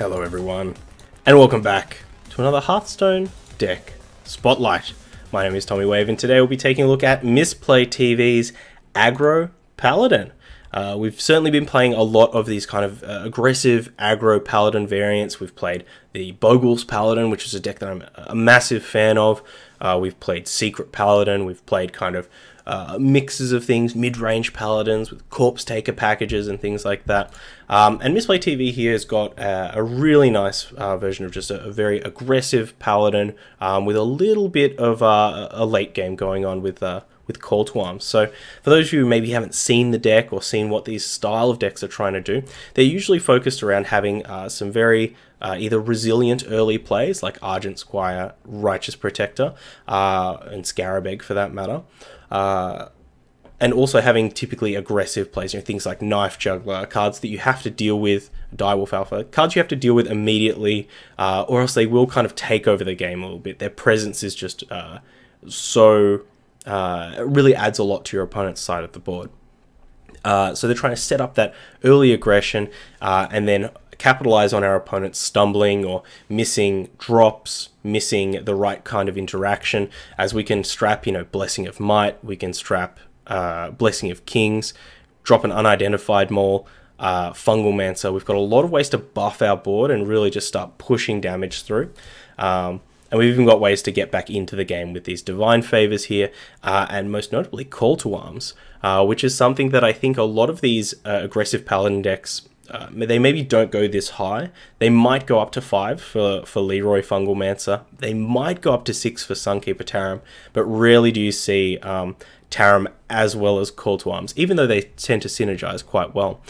Hello everyone, and welcome back to another Hearthstone deck spotlight. My name is Tommy Wave, and today we'll be taking a look at MisplayTV's Aggro Paladin. We've certainly been playing a lot of these kind of aggressive Aggro Paladin variants. We've played the Bogle's Paladin, which is a deck that I'm a massive fan of. We've played Secret Paladin. We've played kind of mixes of things, mid-range Paladins with Corpse Taker packages and things like that. And MisplayTV here has got a really nice version of just a very aggressive Paladin with a little bit of a late game going on with Call to Arms. So for those of you who maybe haven't seen the deck or seen what these style of decks are trying to do, they're usually focused around having some very either resilient early plays like Argent Squire, Righteous Protector, and Scarabeg for that matter. And also having typically aggressive plays, things like Knife Juggler, cards that you have to deal with, Direwolf Alpha, cards you have to deal with immediately, or else they will kind of take over the game a little bit. Their presence is just it really adds a lot to your opponent's side of the board. So they're trying to set up that early aggression and then capitalize on our opponent's stumbling or missing drops, missing the right kind of interaction, as we can strap, Blessing of Might, we can strap Blessing of Kings, drop an unidentified Maul, Fungal Mancer. We've got a lot of ways to buff our board and really just start pushing damage through. And we've even got ways to get back into the game with these Divine Favors here, and most notably Call to Arms, which is something that I think a lot of these aggressive Paladin decks, they maybe don't go this high. They might go up to 5 for Leroy Fungal Mancer. They might go up to 6 for Sunkeeper Tarim, but rarely do you see Tarim as well as Call to Arms, even though they tend to synergize quite well.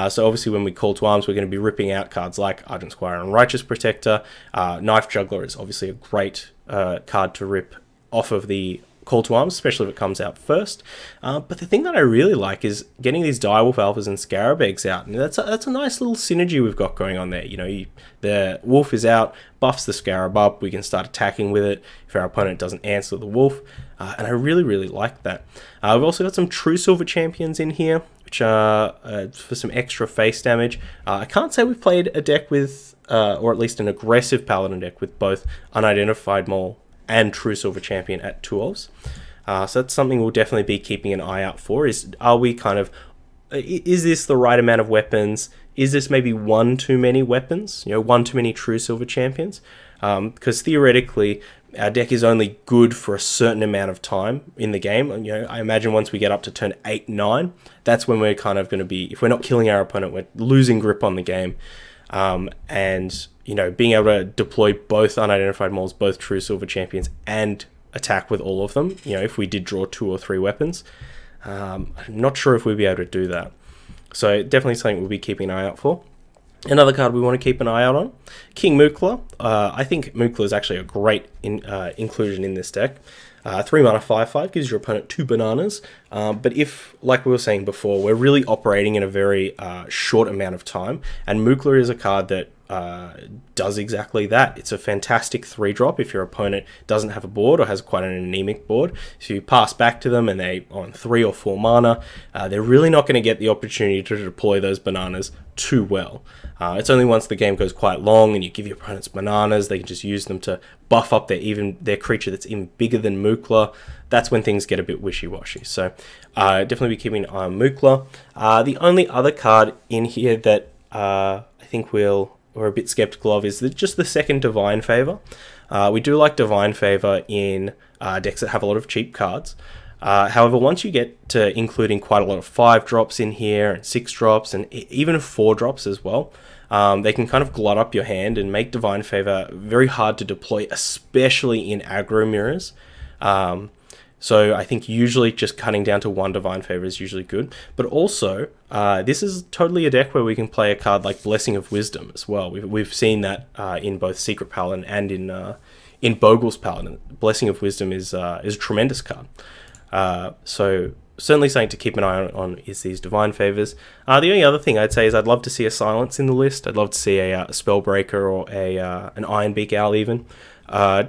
So obviously when we Call to Arms, we're going to be ripping out cards like Argent Squire and Righteous Protector. Knife Juggler is obviously a great card to rip off of the Call to Arms, especially if it comes out first. But the thing that I really like is getting these Direwolf Alphas and Scarabags out. And that's a nice little synergy we've got going on there. The Wolf is out, buffs the Scarab up, we can start attacking with it if our opponent doesn't answer the Wolf. And I really, really like that. We've also got some True Silver Champions in here, which are for some extra face damage. I can't say we've played a deck with, or at least an aggressive Paladin deck with both Unidentified Maul and True Silver Champion at 2-ofs. So that's something we'll definitely be keeping an eye out for. Is this the right amount of weapons? Is this maybe one too many weapons? One too many True Silver Champions? Because theoretically, our deck is only good for a certain amount of time in the game. I imagine once we get up to turn 8, 9, that's when we're kind of going to be, if we're not killing our opponent, we're losing grip on the game. And being able to deploy both Unidentified Mauls, both True Silver Champions, and attack with all of them, if we did draw 2 or 3 weapons, I'm not sure if we'd be able to do that. So definitely something we'll be keeping an eye out for. Another card we want to keep an eye out on, King Mookla. I think Mookla is actually a great inclusion in this deck. 3 mana 5/5 gives your opponent 2 bananas, but if, like we were saying before, we're really operating in a very short amount of time, and Mookla is a card that does exactly that. It's a fantastic 3-drop if your opponent doesn't have a board or has quite an anemic board. So you pass back to them and they on 3 or 4 mana, they're really not going to get the opportunity to deploy those bananas too well. It's only once the game goes quite long and you give your opponents bananas, they can just use them to buff up their creature that's even bigger than Mookla. That's when things get a bit wishy-washy. So definitely be keeping an eye on Mookla. The only other card in here that I think we're a bit skeptical of is just the second Divine Favor. We do like Divine Favor in decks that have a lot of cheap cards. However, once you get to including quite a lot of 5-drops in here and 6-drops and even 4-drops as well, they can kind of glut up your hand and make Divine Favor very hard to deploy, especially in aggro mirrors. So I think usually just cutting down to 1 Divine Favor is usually good. But also, this is totally a deck where we can play a card like Blessing of Wisdom as well. We've seen that in both Secret Paladin and in Bogle's Paladin. Blessing of Wisdom is a tremendous card. So certainly something to keep an eye on is these Divine Favors. The only other thing I'd say is I'd love to see a Silence in the list. I'd love to see a Spellbreaker or an Ironbeak Owl even.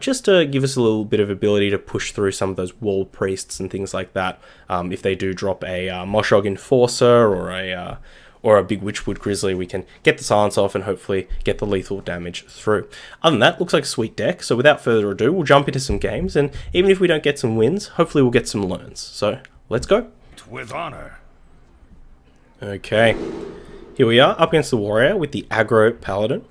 Just to give us a little bit of ability to push through some of those Wall Priests and things like that. If they do drop a Moshog Enforcer or or a big Witchwood Grizzly, we can get the silence off and hopefully get the lethal damage through. Other than that, looks like a sweet deck. So without further ado, we'll jump into some games, and even if we don't get some wins, hopefully we'll get some learns. So let's go. With honor. Okay, here we are up against the warrior with the Aggro Paladin.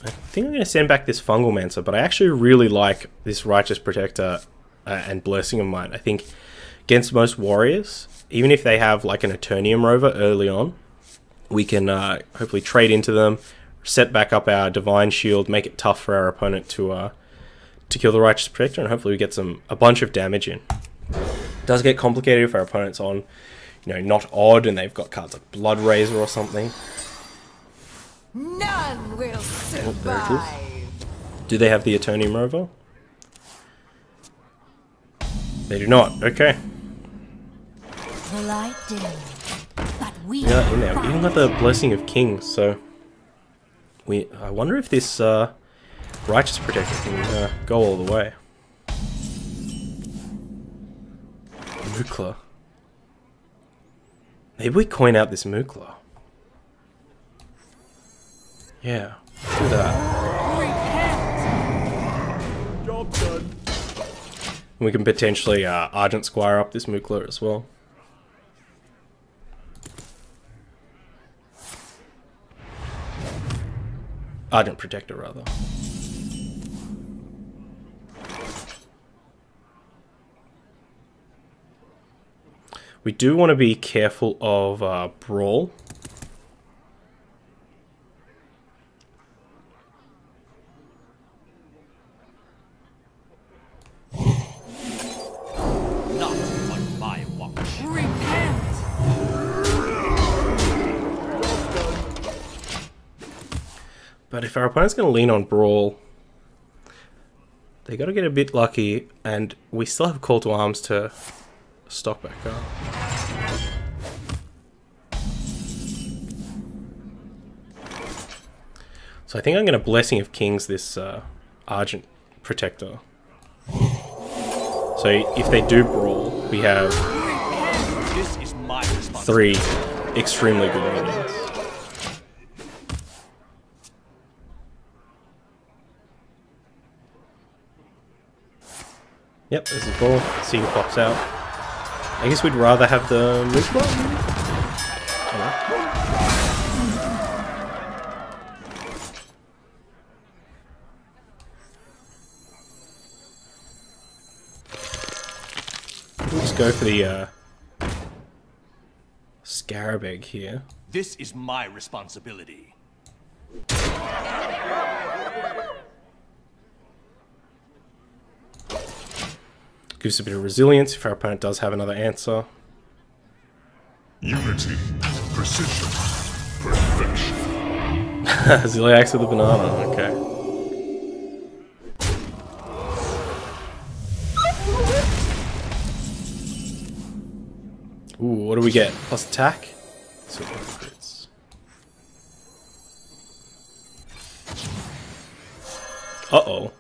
I think I'm going to send back this Fungal Mancer, but I actually really like this Righteous Protector and Blessing of Might. I think against most warriors, even if they have like an Eternium Rover early on, we can hopefully trade into them, set back up our Divine Shield, make it tough for our opponent to kill the Righteous Protector, and hopefully we get a bunch of damage in. It does get complicated if our opponent's on, not odd, and they've got cards like Blood Razor or something. None will survive. Do they have the Eternium Rover? They do not. Okay. The light dim, but we Yeah, in there. We even got the Blessing of Kings, so I wonder if this Righteous Protector can go all the way. Mookla. Maybe we coin out this Mookla. Yeah, do that. Job done. We can potentially Argent Squire up this Mookla as well. Argent Protector, rather. We do want to be careful of Brawl. Not on my watch. repent. But if our opponent's going to lean on Brawl, they got to get a bit lucky, and we still have Call to Arms to stock back up. So I think I'm going to Blessing of Kings this Argent Protector. So if they do Brawl, we have This is my responsibility. 3 extremely good minions. Yep, there's his ball. See who pops out. I guess we'd rather have the Mookla. We'll just go for the Scarab Egg here. This is my responsibility. Gives a bit of resilience if our opponent does have another answer. Unity, precision, perfection. Ziliax with a banana, okay. Ooh, what do we get? Plus attack? So crits. Uh-oh.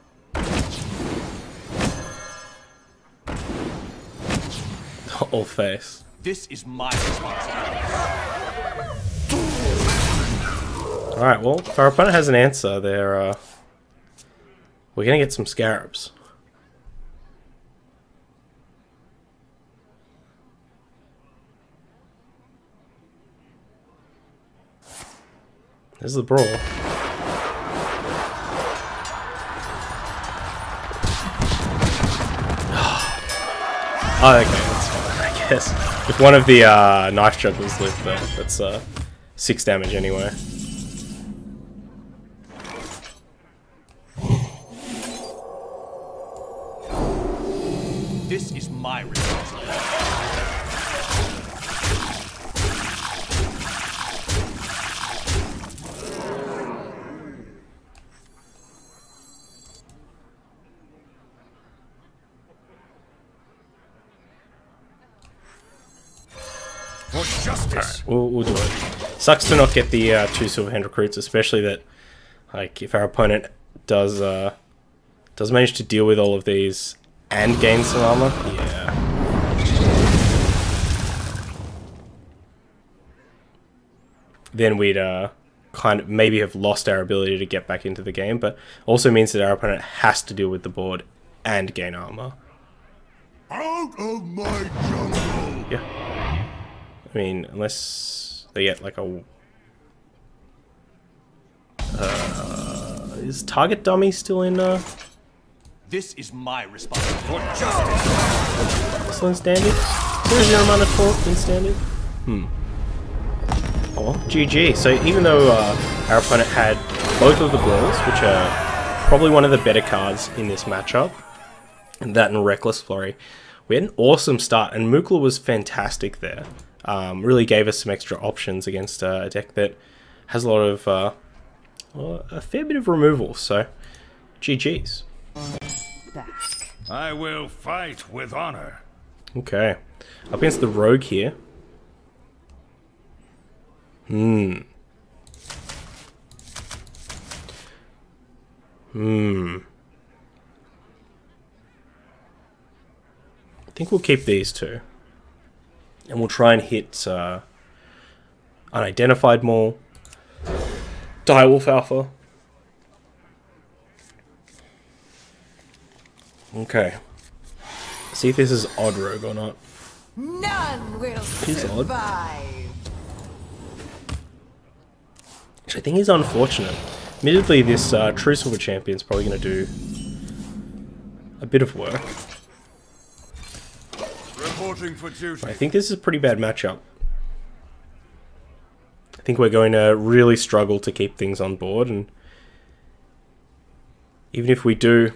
Old face. This is my responsibility. Alright, well, if our opponent has an answer, we're gonna get some Scarabs. There's the Brawl. Oh, okay, that's fine, I guess. If one of the knife jugglers lived there, that's 6 damage anyway. This is my responsibility. For justice. We'll do it. Sucks to not get the 2 Silver-Hand Recruits, especially that, like, if our opponent does manage to deal with all of these and gain some armor. Yeah. then we'd kind of maybe have lost our ability to get back into the game, but also means that our opponent has to deal with the board and gain armor. Out of my jungle! Yeah. I mean, unless they get like a... is target dummy still in... This is my responsibility. For justice! still in standard? Is there a amount of torque in standard? Oh, well, GG. So even though our opponent had both of the balls, which are probably one of the better cards in this matchup, and that and Reckless Flurry, we had an awesome start, and Mukla was fantastic there. Really gave us some extra options against a deck that has a lot of, well, a fair bit of removal, so GG's. I will fight with honor. Okay, up against the Rogue here. I think we'll keep these two. And we'll try and hit Unidentified Maul, Direwolf Alpha. Okay. See if this is odd Rogue or not. None will He's odd. survive. Which I think is unfortunate. Admittedly, this True Silver Champion is probably going to do a bit of work. Reporting for duty. I think this is a pretty bad matchup. I think we're going to really struggle to keep things on board, and even if we do,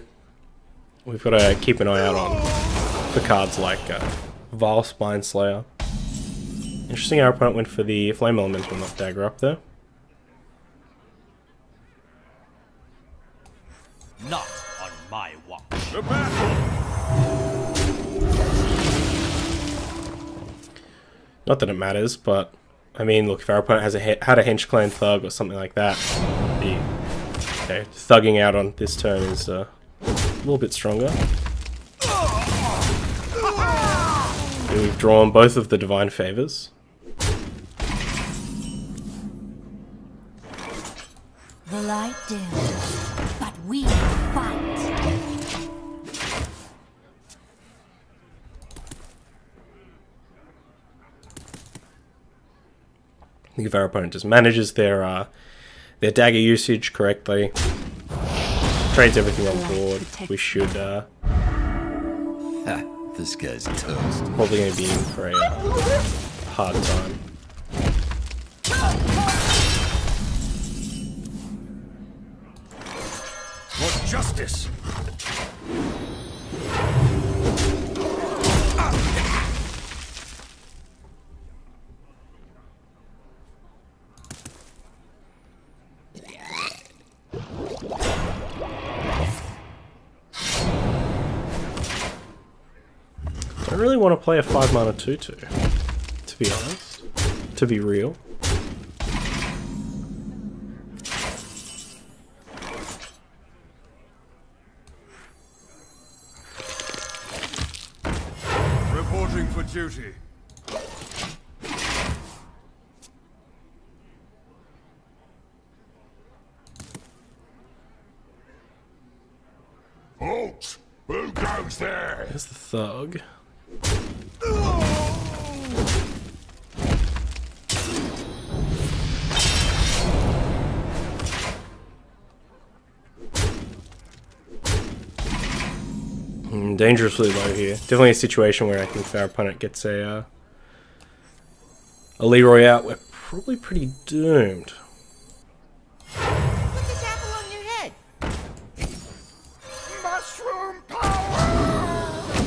we've got to keep an eye out on for cards like Vile Spine Slayer. Interesting, our opponent went for the Flame Elemental, not Dagger up there. Not on my watch. The battle! Not that it matters, but I mean, look, if our opponent has had a Hench Clan Thug or something like that, the thugging out on this turn is a little bit stronger. Here we've drawn both of the Divine Favors. The light dims, but we fight. I think if our opponent just manages their dagger usage correctly, trades everything on board, we should This guy's toast. probably going to be in for a hard time. For justice! I don't really want to play a 5-mana 2/2, to be honest, to be real. Reporting for duty. Halt! Who goes there? There's the Thug. Dangerously low here. Definitely a situation where I think if our opponent gets a Leroy out, we're probably pretty doomed. Put this apple on your head. Mushroom power!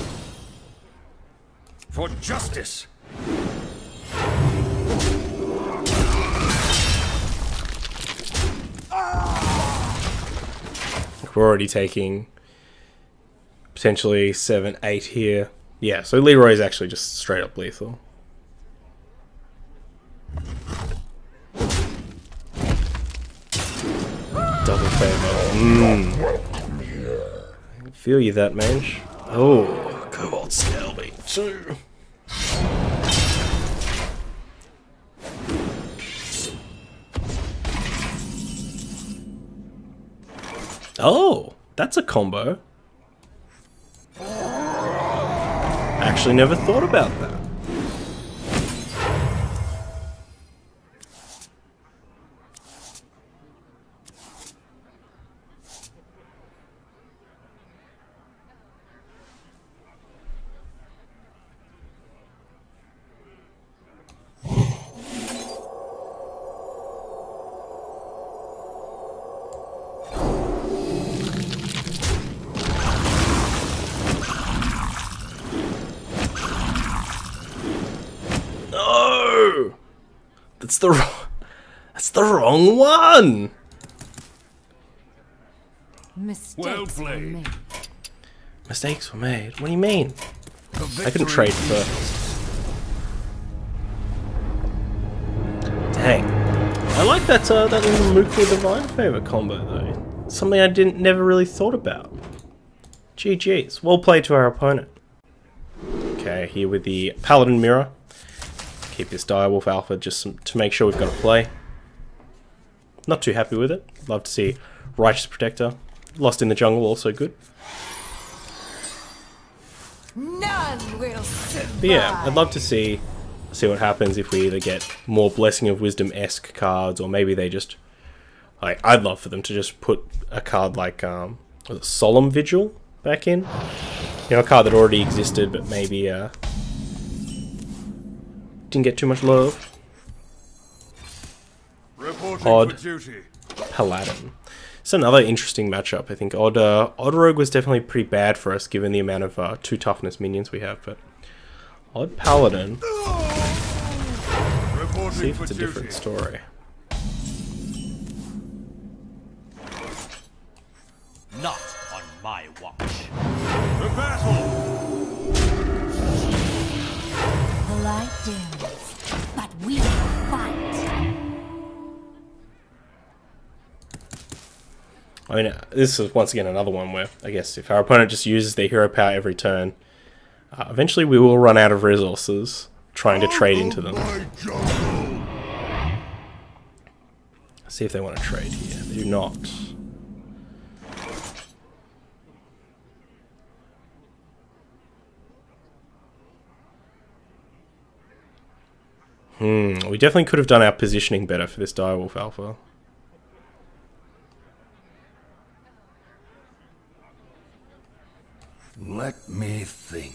For justice! We're already taking potentially 7, 8 here. Yeah, so Leroy's actually just straight up lethal. Double favor. Feel you that, Mange. Oh, Cobalt Scale Beat 2. Oh, that's a combo. Actually never thought about that. No! That's the wrong one! Mistakes were made. Mistakes were made? What do you mean? I can trade first. Dang. I like that that little Mukla Divine Favor combo though. Something I never really thought about. GG's. Well played to our opponent. Okay, here with the Paladin Mirror. Keep this Direwolf Alpha just to make sure we've got a play. Not too happy with it. Love to see Righteous Protector. Lost in the Jungle, also good. None will survive. But yeah, I'd love to see what happens if we either get more Blessing of Wisdom-esque cards, or maybe they just... like, I'd love for them to just put a card like Solemn Vigil back in. You know, a card that already existed, but maybe didn't get too much love. Odd Paladin. It's another interesting matchup. I think Odd Rogue was definitely pretty bad for us given the amount of 2 toughness minions we have, but Odd Paladin. Let's see if it's a different story. Not on my watch. The battle! The light dims, but we will fight. I mean, this is once again another one where, I guess, if our opponent just uses their hero power every turn, eventually we will run out of resources trying to trade into them. Let's see if they want to trade here. They do not. We definitely could have done our positioning better for this Direwolf Alpha. Let me think.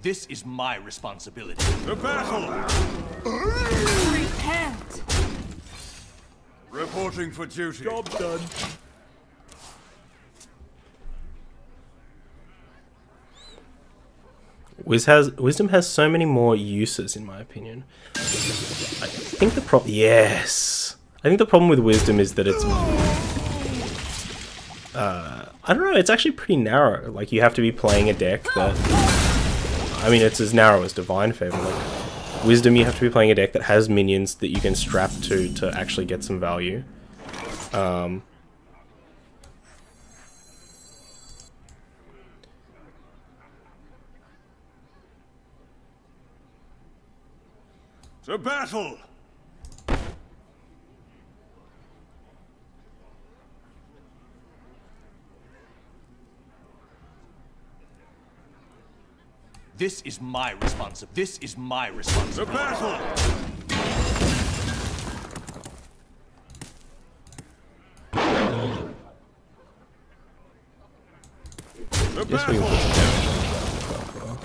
This is my responsibility. The battle! Repent. Reporting for duty. Job done. Wisdom has so many more uses, in my opinion. I think the problem... Yes! I think the problem with Wisdom is that it's... I don't know, it's actually pretty narrow. Like, you have to be playing a deck that... I mean, it's as narrow as Divine Favor. Like, Wisdom, you have to be playing a deck that has minions that you can strap to actually get some value. To battle! This is my responsibility. This is my responsibility. The battle! The Guess we can put it down.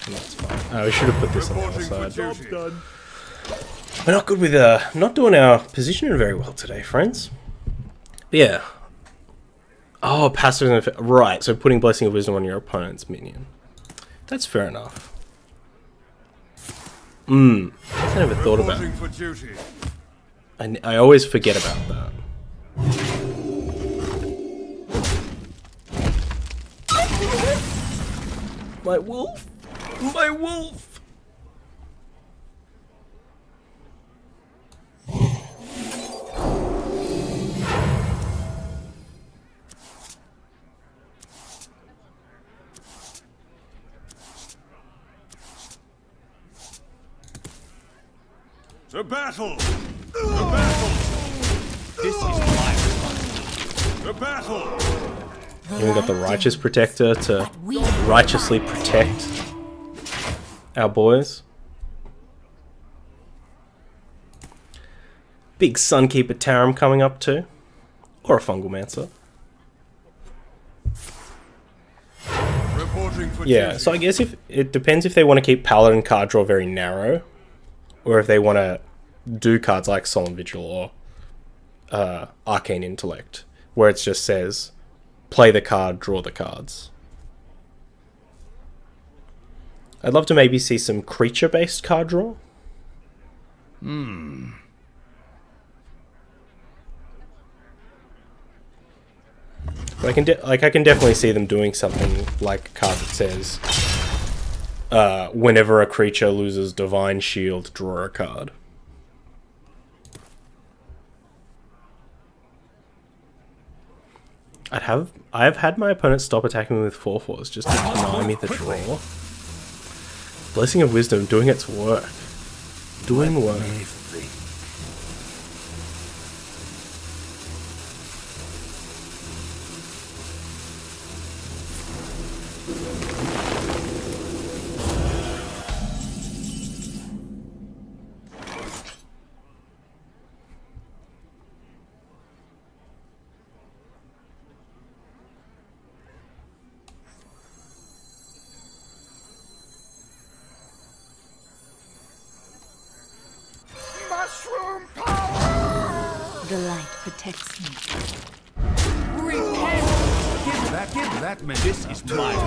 That's fine. We should have put this on the other side. Job's done. We're not good with not doing our positioning very well today, friends. But yeah. Oh, passive right. So putting Blessing of Wisdom on your opponent's minion. That's fair enough. I never thought about it. For duty. I always forget about that. My wolf! My wolf! To battle! To battle! This is my responsibility. To battle! And we've got the Righteous Protector to righteously protect our boys. Big Sunkeeper Tarim coming up too. Or a Fungal Mancer. Reporting for Yeah, duty. so I guess if it depends if they want to keep Paladin card draw very narrow, or if they want to do cards like Solemn Vigil or Arcane Intellect, where it just says, play the card, draw the cards. I'd love to maybe see some creature-based card draw. But I can definitely see them doing something like a card that says, whenever a creature loses Divine Shield, draw a card. I have had my opponent stop attacking me with 4/4s just to deny me the draw. Blessing of Wisdom doing its work. Doing work. Me think. The light protects me. Give that man. This is my I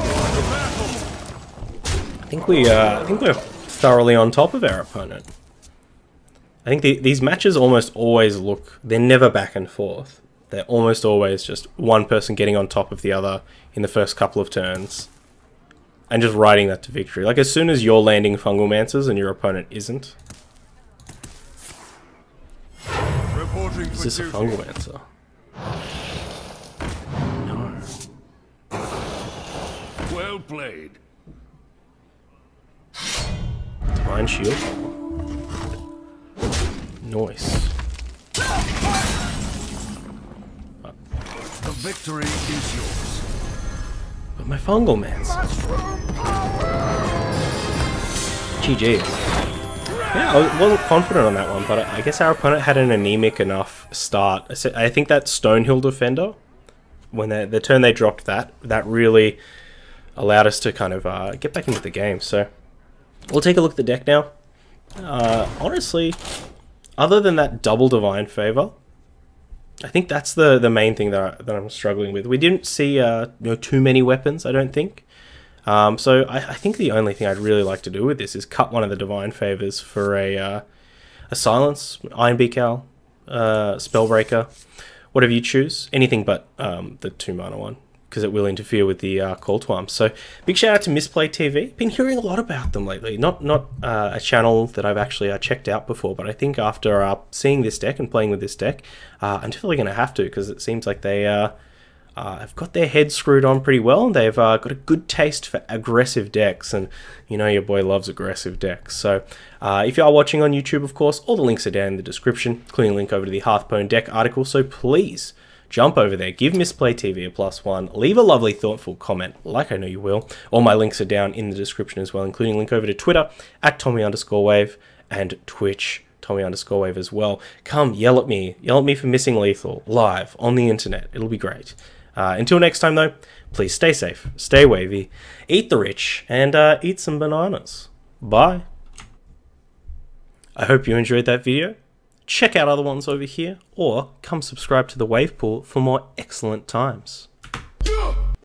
think we're thoroughly on top of our opponent. I think these matches almost always they're never back and forth. They're almost always just one person getting on top of the other in the first couple of turns and just riding that to victory. Like, as soon as you're landing Fungal Mancers and your opponent isn't, Reporting is for this a duty. Fungal Mancer? Well played. Divine Shield. Nice. The victory is yours. But my Fungal Mancer. GG. Yeah, I wasn't confident on that one, but I guess our opponent had an anemic enough start. I think that Stonehill Defender, when the turn they dropped that really allowed us to kind of get back into the game. So we'll take a look at the deck now. Honestly, other than that double Divine Favor, I think that's the main thing that I'm struggling with. We didn't see too many weapons, I don't think. So I think the only thing I'd really like to do with this is cut one of the Divine Favors for a Silence, Iron Beak Owl, Spellbreaker, whatever you choose. Anything but the 2-mana one, because it will interfere with the Call to Arms. So big shout out to MisplayTV. Been hearing a lot about them lately. Not a channel that I've actually checked out before, but I think after seeing this deck and playing with this deck, I'm definitely going to have to, because it seems like they have got their heads screwed on pretty well. They've got a good taste for aggressive decks, and you know your boy loves aggressive decks. So if you are watching on YouTube, of course, all the links are down in the description, including a link over to the Hearthstone deck article, so please jump over there, give MisplayTV a +1, leave a lovely, thoughtful comment, like I know you will. All my links are down in the description as well, including a link over to Twitter, @Tommy_Wave, and Twitch, Tommy_Wave as well. Come, yell at me for missing lethal, live, on the internet, it'll be great. Until next time though, please stay safe, stay wavy, eat the rich, and eat some bananas. Bye. I hope you enjoyed that video. Check out other ones over here, or come subscribe to the Wave Pool for more excellent times.